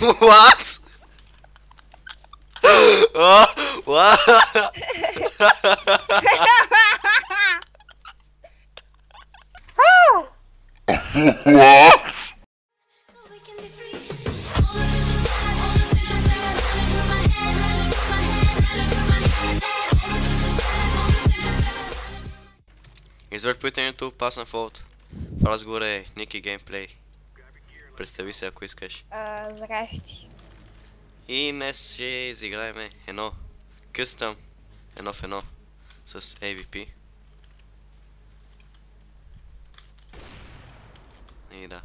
What? Oh, what? What? Извърт питането, пас на фолт. В разговора е Ники Геймплей. Представи се, ако искаш. Здрасти. И днес ще изиграем едно къстъм, едно в едно с AVP. И да.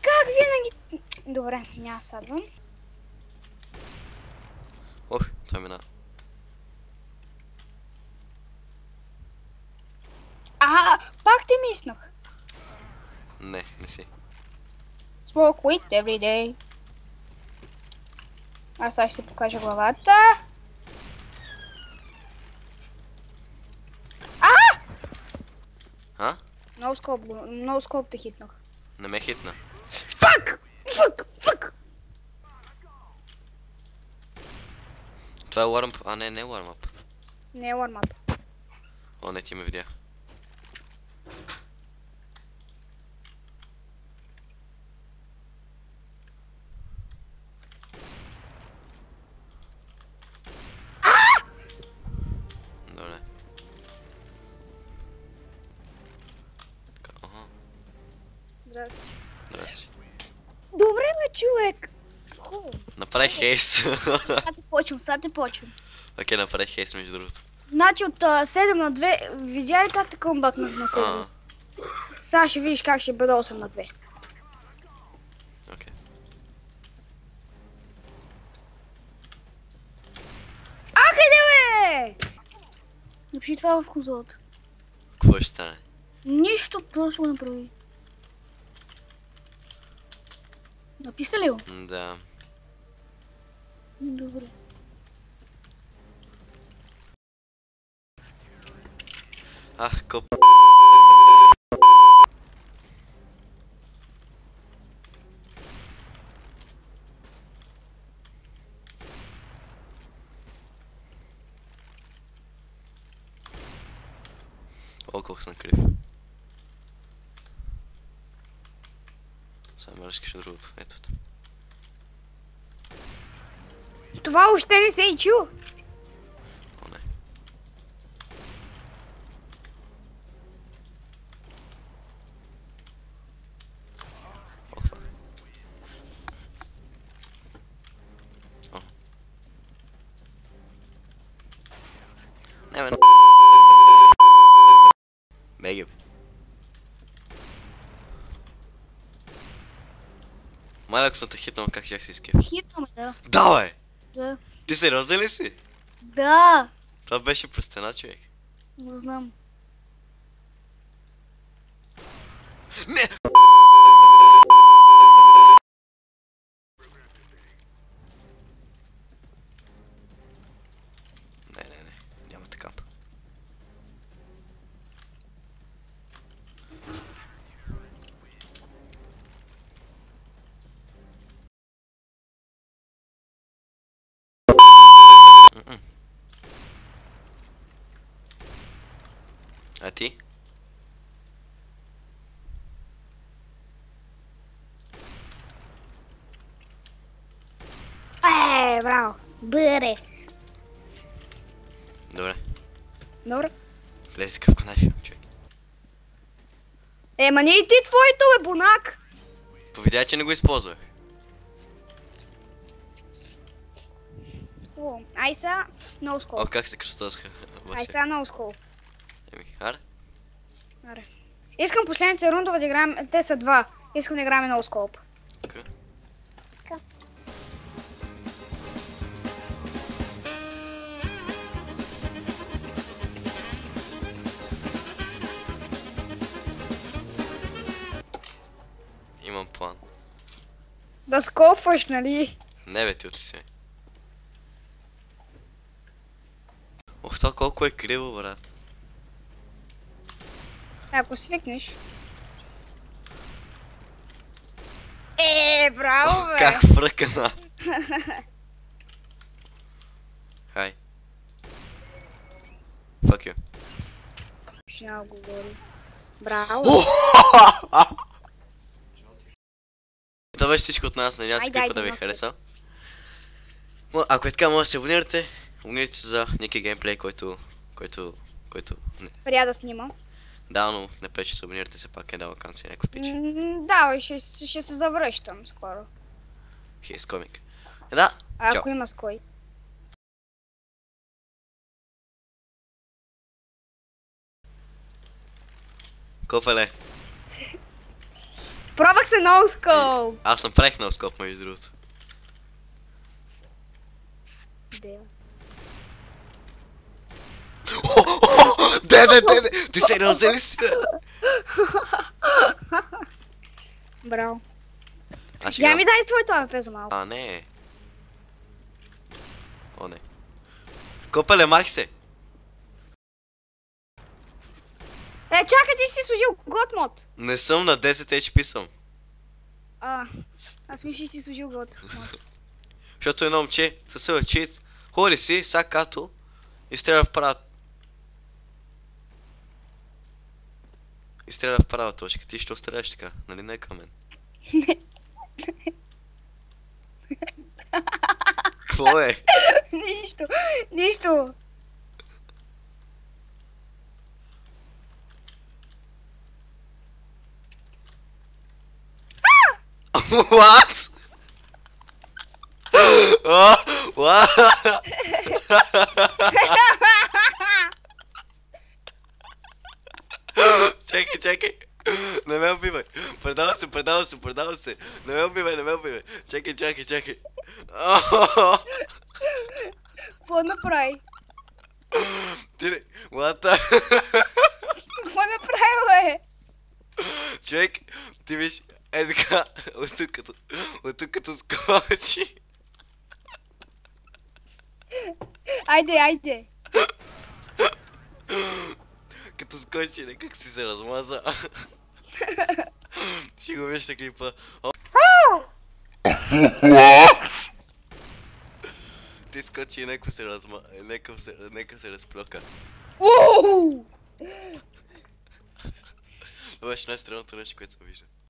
Как винаги... Добре, няма садвам. Ох, това мина. Пак те миснах. Не си. Smoke weed every day. Аз сега ще покажа главата. А? No scope те хитнах. Не ме хитна. Fuck! Това е warm-up. А не е warm-up. Не е warm-up. О, не, ти ме видя. Добре. Ага. Здрасти. Здрасти. Добре бе, човек. Направи хейс. Сега те почвам. Окей, направи хейс между другото. Значи от 7 на 2, видя ли как те комбатнах на 7? Сега ще видиш как ще бъде 8 на 2. Окей. Къде бе? Напиши това в конзолата. Какво ще стане? Нищо, просто го направи. Написа ли го? Да. Добре. Коп. О, колко съм крив. Сега ме разкиша другото. Ето. Това още не се е чул. О, не. О. Не, бе, беги, бе. Маля, ако съм те хитнал, как ще си изкив? Хитваме, да. Да, бе! Да. Ти сериозен ли си? Да. Това беше през стена, човек. Не знам. Не! Не. Няма така. А ти? Браво. Бъде. Добре. Добре. Гледай такъв канаф, човек. Ма не и ти твоето, бе, бунак. Повидя, че не го използвах. Ай сега, no scope. О, как се кръстосха. Ай сега, no scope. Аре. Аре. Искам последните рундове да играем, те са 2. Искам да играем no scope. Okay. Имам план. Да скопваш, нали? Не бе, ти отличай. Ох, това колко е криво, брат. Ако свикнеш. браво, бе! Как фръкана! Хай. Fuck you. Ще няма го говори. Браво! Това беше всичко от нас, надявам се Айде, клипа да ви айде, хареса. Ако е така, може да се абонирате. Абонирайте се за Ники геймплей, който... Не. Спря да снима. Да, но не пречи се абонирате се пак, е дал вакансия някой пичи. Да, бе, ще се завръщам скоро. Хейс комик. Да, чао. Ако има с кой. Кофеле. Пробвах се ноускоп! Аз направих на скоп, между другото. Де? Де! Ти сериозен ли си? Браво. Аз ще Я гледам. ми дай с твоето АВП за малко. А, не. О, не. Копеле, махи се. Чакай, ти си служил год мод. Не съм на 10 HP съм. Аз мисля, че си служил год мод. Защото едно момче със сълък чиц ходи си, са като и стреля в права. И стреля в права точка. Ти що стреляш така? Нали не е към мен? Какво е? Нищо. What? What? Чакай. Не ме убивай. Предава се. Не ме убивай. Чакай. Какво направи? Ти не... What the... Какво направи, бе? Човек, ти виж, е така, от тук като скочи. Айде. Като скочи, как си се размаза. Ще го виж на клипа. Ти скочи и нека се разплюка. Ууу! Това беше най-странното нещо, което съм виждал.